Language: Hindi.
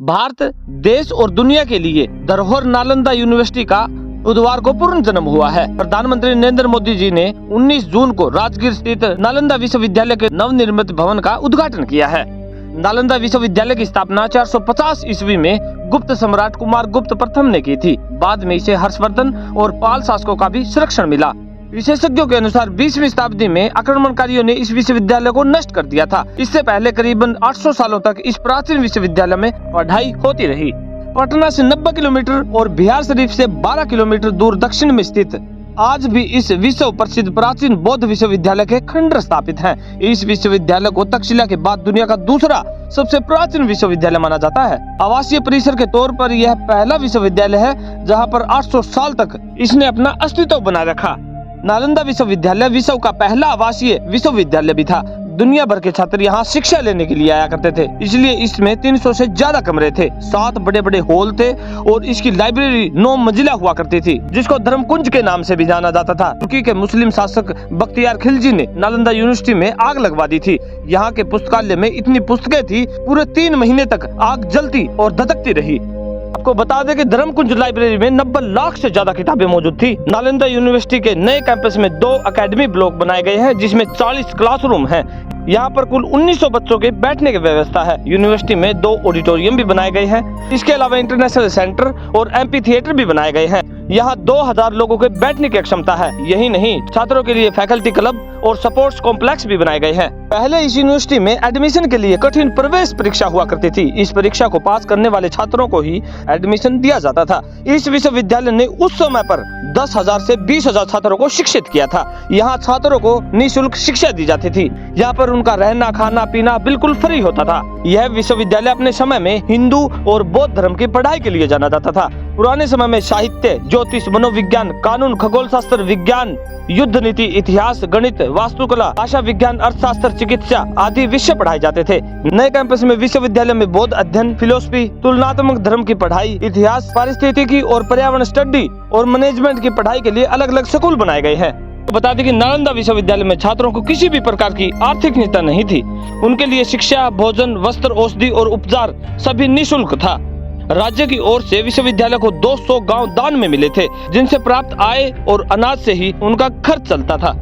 भारत देश और दुनिया के लिए धरोहर नालंदा यूनिवर्सिटी का बुधवार को पूर्ण जन्म हुआ है। प्रधानमंत्री नरेंद्र मोदी जी ने 19 जून को राजगीर स्थित नालंदा विश्वविद्यालय के नवनिर्मित भवन का उद्घाटन किया है। नालंदा विश्वविद्यालय की स्थापना 450 ईस्वी में गुप्त सम्राट कुमार गुप्त प्रथम ने की थी। बाद में इसे हर्षवर्धन और पाल शासकों का भी संरक्षण मिला। विशेषज्ञों के अनुसार 20वीं शताब्दी में आक्रमणकारियों ने इस विश्वविद्यालय को नष्ट कर दिया था। इससे पहले करीबन 800 सालों तक इस प्राचीन विश्वविद्यालय में पढ़ाई होती रही। पटना से 90 किलोमीटर और बिहार शरीफ से 12 किलोमीटर दूर दक्षिण में स्थित आज भी इस विश्व प्रसिद्ध प्राचीन बौद्ध विश्वविद्यालय के खंडर स्थापित हैं। इस विश्वविद्यालय को तक्षशिला के बाद दुनिया का दूसरा सबसे प्राचीन विश्वविद्यालय माना जाता है। आवासीय परिसर के तौर पर यह पहला विश्वविद्यालय है जहां पर 800 साल तक इसने अपना अस्तित्व बनाए रखा। नालंदा विश्वविद्यालय विश्व का पहला आवासीय विश्वविद्यालय भी था। दुनिया भर के छात्र यहाँ शिक्षा लेने के लिए आया करते थे, इसलिए इसमें 300 से ज्यादा कमरे थे, 7 बड़े बड़े हॉल थे और इसकी लाइब्रेरी 9 मंजिला हुआ करती थी, जिसको धर्मकुंज के नाम से भी जाना जाता था। तुर्की के मुस्लिम शासक बख्तियार खिलजी ने नालंदा यूनिवर्सिटी में आग लगवा दी थी। यहाँ के पुस्तकालय में इतनी पुस्तकें थी, पूरे 3 महीने तक आग जलती और धधकती रही। आपको बता दें कि धर्मकुंज लाइब्रेरी में 90 लाख से ज्यादा किताबें मौजूद थी। नालंदा यूनिवर्सिटी के नए कैंपस में 2 एकेडमी ब्लॉक बनाए गए हैं, जिसमें 40 क्लासरूम हैं। यहाँ पर कुल 1900 बच्चों के बैठने की व्यवस्था है। यूनिवर्सिटी में 2 ऑडिटोरियम भी बनाए गए हैं। इसके अलावा इंटरनेशनल सेंटर और एम्पी थिएटर भी बनाए गए हैं। यहाँ 2000 लोगों के बैठने की क्षमता है। यही नहीं, छात्रों के लिए फैकल्टी क्लब और स्पोर्ट्स कॉम्प्लेक्स भी बनाए गए हैं। पहले इस यूनिवर्सिटी में एडमिशन के लिए कठिन प्रवेश परीक्षा हुआ करती थी। इस परीक्षा को पास करने वाले छात्रों को ही एडमिशन दिया जाता था। इस विश्वविद्यालय ने उस समय पर 10,000 से 20,000 छात्रों को शिक्षित किया था। यहाँ छात्रों को निःशुल्क शिक्षा दी जाती थी। यहाँ पर उनका रहना खाना पीना बिल्कुल फ्री होता था। यह विश्वविद्यालय अपने समय में हिंदू और बौद्ध धर्म की पढ़ाई के लिए जाना जाता था। पुराने समय में साहित्य, ज्योतिष, मनोविज्ञान, कानून, खगोल शास्त्र, विज्ञान, युद्ध नीति, इतिहास, गणित, वास्तुकला, भाषा विज्ञान, अर्थशास्त्र, चिकित्सा आदि विषय पढ़ाए जाते थे। नए कैंपस में विश्वविद्यालय में बौद्ध अध्ययन, फिलोसफी, तुलनात्मक धर्म की पढ़ाई, इतिहास, पारिस्थितिकी और पर्यावरण स्टडी और मैनेजमेंट की पढ़ाई के लिए अलग अलग स्कूल बनाए गए हैं। बता दें कि नालंदा विश्वविद्यालय में छात्रों को किसी भी प्रकार की आर्थिक चिंता नहीं थी। उनके लिए शिक्षा, भोजन, वस्त्र, औषधि और उपचार सभी निःशुल्क था। राज्य की ओर से विश्वविद्यालय को 200 गांव दान में मिले थे, जिनसे प्राप्त आय और अनाज से ही उनका खर्च चलता था।